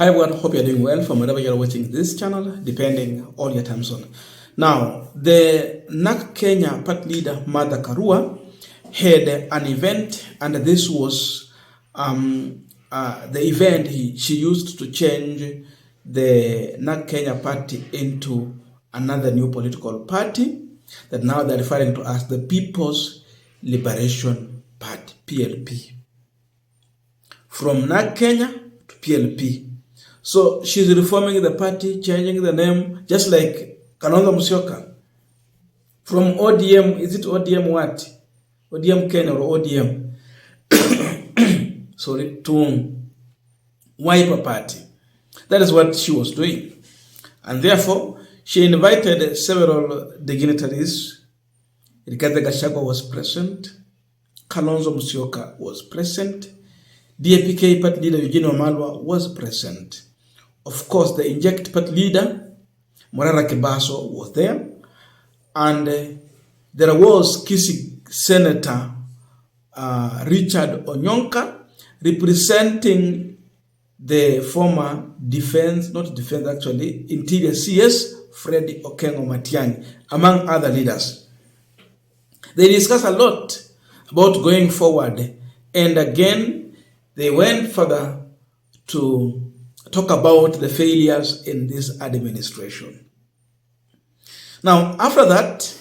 Hi everyone, hope you're doing well from wherever you're watching this channel, depending on your time zone. Now, the NARC Kenya party leader, Martha Karua, had an event, and this was the event she used to change the NARC Kenya party into another new political party that now they're referring to as the People's Liberation Party, PLP. From NARC Kenya to PLP. So she's reforming the party, changing the name, just like KINUTHIA. From ODM, is it ODM what? ODM Kenya or ODM? Sorry, to Wiper Party. That is what she was doing. And therefore, she invited several dignitaries. Rigathi Gachagua was present. Kalonzo Musyoka was present. DAP-K party leader Eugene Wamalwa was present. Of course, the Inject party leader Murara Kibaso was there, and there was Kisii Senator Richard Onyonka representing the former Interior CS Freddy Okengo Matiang'i, among other leaders. They discussed a lot about going forward, and again, they went further to talk about the failures in this administration. Now, after that,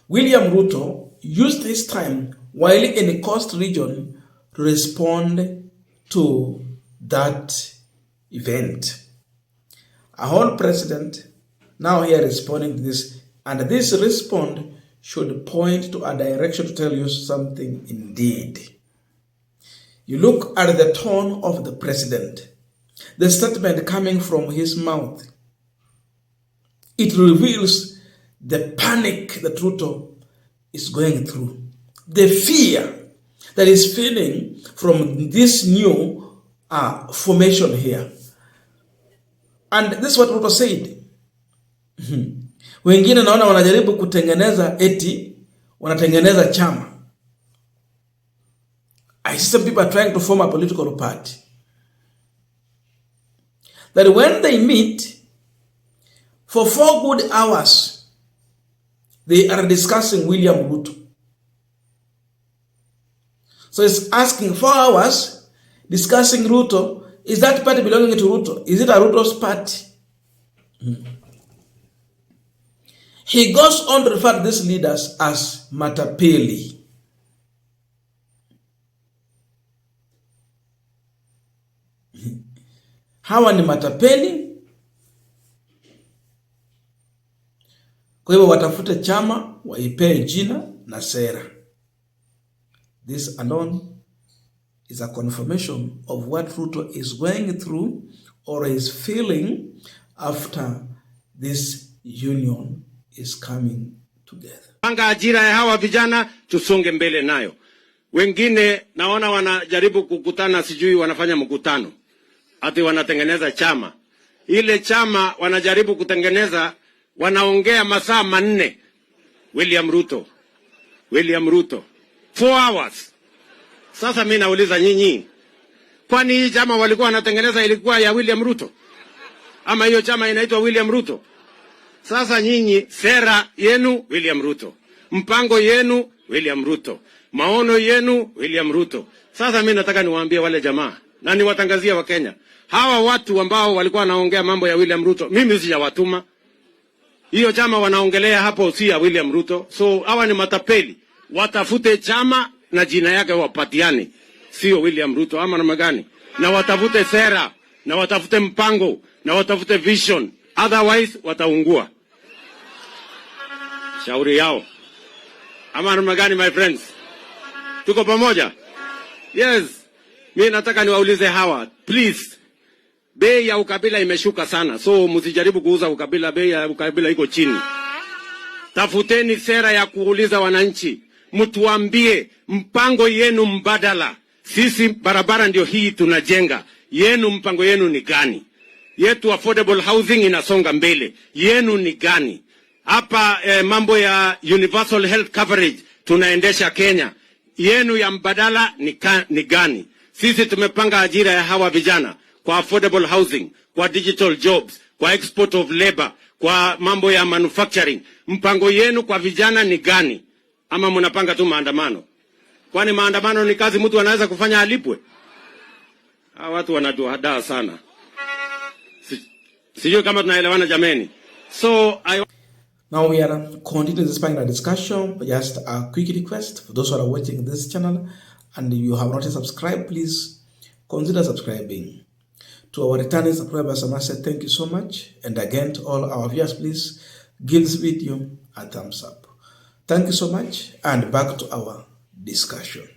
William Ruto used his time while in the coast region to respond to that event. A whole president now here responding to this, and this response should point to a direction to tell you something indeed. You look at the tone of the president, the statement coming from his mouth. It reveals the panic that Ruto is going through, the fear that is feeling from this new formation here. And this is what Ruto said. Wengine naona wanajaribu kutengeneza wanatengeneza chama. I see some people are trying to form a political party. That when they meet, for 4 good hours, they are discussing William Ruto. So it's asking 4 hours, discussing Ruto. Is that party belonging to Ruto? Is it a Ruto's party? He goes on to refer to these leaders as matapeli. Hawa ni matapeli. Kwa hivyo watafute chama, waipee jina na sera. This alone is a confirmation of what Ruto is going through or is feeling after this union is coming together. Panga ajira ya hawa vijana tusonge mbele nayo. Wengine naona wanajaribu kukutana, sijui wanafanya mkutano. Ati wanatengeneza chama. Ile chama wanajaribu kutengeneza, wanaongea masaa 4. William Ruto. 4 hours. Sasa mimi nauliza nyinyi, kwani hii chama walikuwa wanatengeneza ilikuwa ya William Ruto? Ama hiyo chama inaitwa William Ruto? Sasa nyinyi, sera yenu William Ruto, mpango yenu William Ruto, maono yenu William Ruto. Sasa mimi nataka niwaambie wale jamaa na niwatangazia wa Kenya, hawa watu ambao walikuwa wanaongea mambo ya William Ruto, mimi sijawatuma. Hiyo chama wanaongelea hapo si ya William Ruto. So hawa ni matapeli. Watafute chama na jina yake wapatiane, sio William Ruto ama namna gani? Na watafute sera, na watafute mpango, na watafute vision. Otherwise wataungua. Shauri yao. Ama namna gani, my friends? Tuko pamoja? Yes. Mimi nataka niwaulize hawa, please. Bei ya ukabila imeshuka sana. So msijaribu kuuza ukabila, bei ya ukabila iko chini. Tafuteni sera ya kuuliza wananchi. Mtuambie mpango yenu mbadala. Sisi barabara ndio hii tunajenga. Yenu mpango yenu ni gani? Yetu affordable housing inasonga mbele. Yenu ni gani? Hapa mambo ya universal health coverage tunaendesha Kenya. Yenu ya mbadala ni gani? Sisi tumepanga ajira ya hawa vijana. kwa affordable housing, kwa digital jobs, kwa export of labor, kwa mambo ya manufacturing. Mpango yenu kwa vijana ni gani? Ama mnapanga tu maandamano? Kwani maandamano ni kazi mtu anaweza kufanya alipwe? Hawa watu wanatuhadaa sana. Sijui kama tunaelewana jameni. Now we are continuing this panel discussion. Just a quick request for those who are watching this channel and you have not subscribed, please consider subscribing. To our returning subscribers, I must say thank you so much. And again, to all our viewers, please give this video a thumbs up. Thank you so much. And back to our discussion.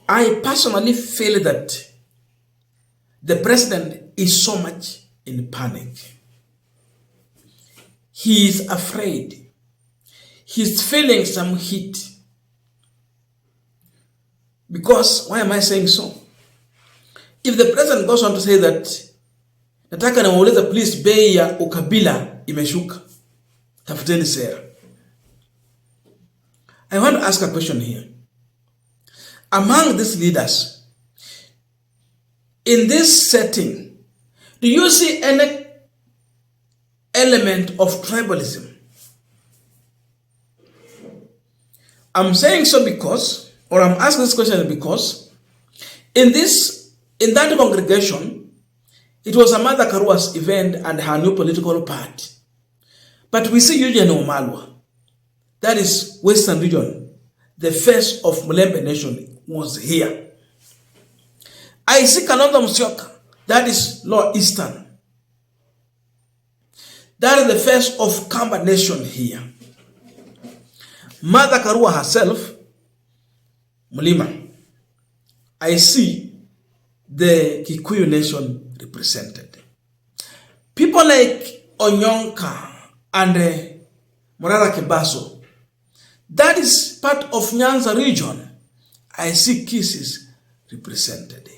I personally feel that the president is so much in panic. He is afraid. He's feeling some heat. Because, why am I saying so? If the president goes on to say that, nataka niwaulize please bei ya ukabila imeshuka, tafuteni sera. I want to ask a question here. Among these leaders, in this setting, do you see any element of tribalism? I'm saying so because, or I'm asking this question because, in that congregation, it was Amartha Karua's event and her new political party. But we see Eugene Wamalwa, that is Western region, the face of Mulembe nation, was here. I see Kalonzo Musyoka, that is Lower Eastern. That is the face of Kamba nation here. Amartha Karua herself, Mulima. I see the Kikuyu nation represented. People like Onyonka and Morara Kebaso, that is part of Nyanza region. I see cases represented.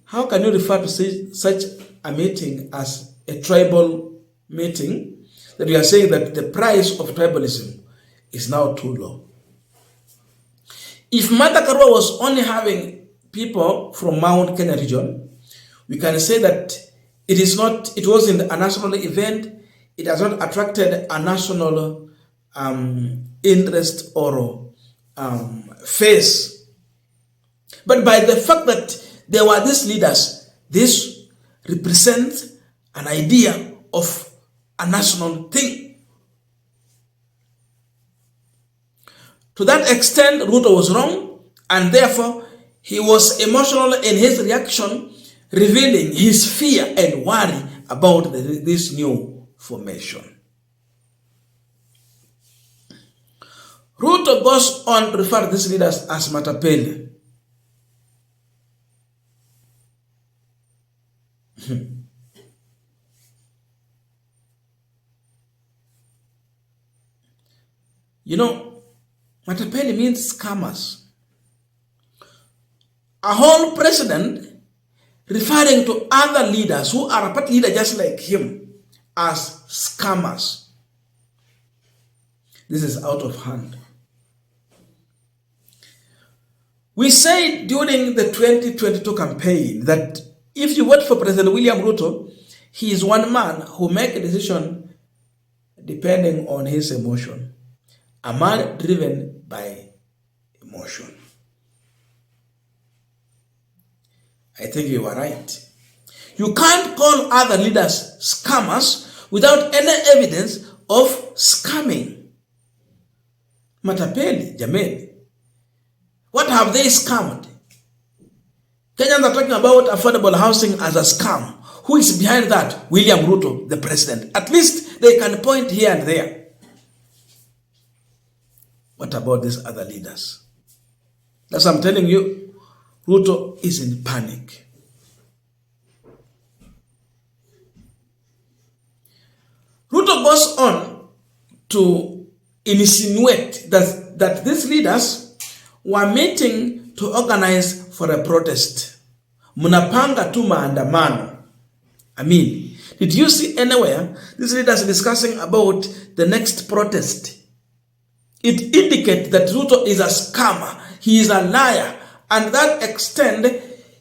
How can you refer to such a meeting as a tribal meeting that you are saying that the price of tribalism is now too low? If Amartha Karua was only having people from Mount Kenya region, we can say that it wasn't a national event. It has not attracted a national interest or face. But by the fact that there were these leaders, this represents an idea of a national thing. To that extent, Ruto was wrong, and therefore he was emotional in his reaction, revealing his fear and worry about this new formation. Ruto goes on to refer to these leaders as matapeli. You know, matapeli means scammers. A whole president referring to other leaders who are a party leader just like him as scammers. This is out of hand. We said during the 2022 campaign that if you vote for President William Ruto, he is one man who makes a decision depending on his emotion. A man driven by emotion. I think you are right. You can't call other leaders scammers without any evidence of scamming. Matapeli, jameni. What have they scammed? Kenyans are talking about affordable housing as a scam. Who is behind that? William Ruto, the president. At least they can point here and there. What about these other leaders? That's what I'm telling you. Ruto is in panic. Ruto goes on to insinuate that these leaders were meeting to organize for a protest. Munapanga tu maandamano. I mean, did you see anywhere these leaders discussing about the next protest? It indicates that Ruto is a scammer. He is a liar And that extent,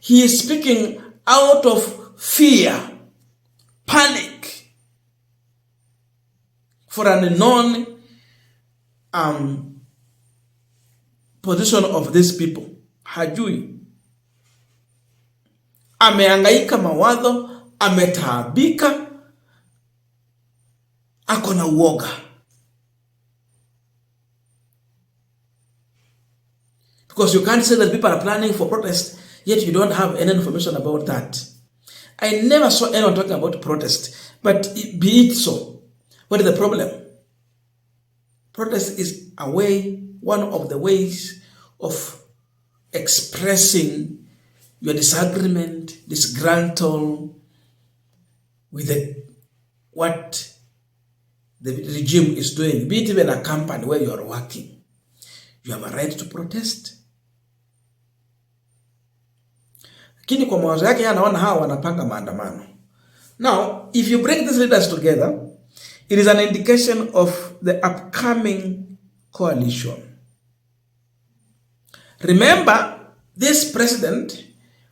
he is speaking out of fear, panic, for an unknown position of these people. Hajui. Ameangaika mawazo, ametaabika, akona uoga. Because you can't say that people are planning for protest, yet you don't have any information about that. I never saw anyone talking about protest, but be it so. What is the problem? Protest is a way, one of the ways of expressing your disagreement, disgruntled with what the regime is doing. Be it even a company where you are working. You have a right to protest. Lakini kwa mawazo yake anaona hawa wanapanga maandamano. Now, if you bring these leaders together, it is an indication of the upcoming coalition. Remember, this president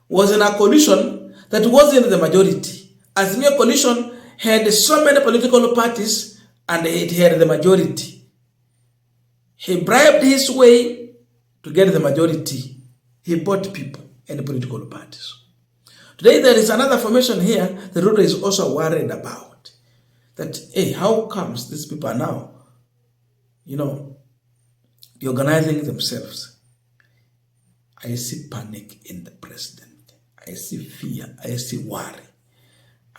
was in a coalition that wasn't the majority. Azimio coalition had so many political parties and it had the majority. He bribed his way to get the majority. He bought people and political parties. Today there is another formation here that Ruto is also worried about. That, hey, how comes these people are now, organizing themselves? I see panic in the president. I see fear. I see worry.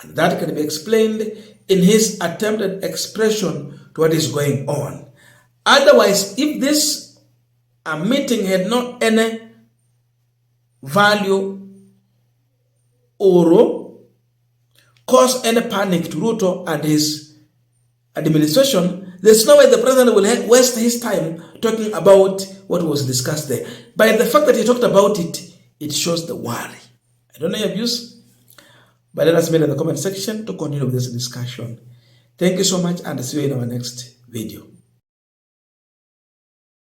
And that can be explained in his attempted expression to what is going on. Otherwise, if this meeting had not any value or cause any panic to Ruto and his administration, there's no way the president will waste his time talking about what was discussed there. By the fact that he talked about it, it shows the worry. I don't know your views, but let us know in the comment section to continue with this discussion. Thank you so much and see you in our next video.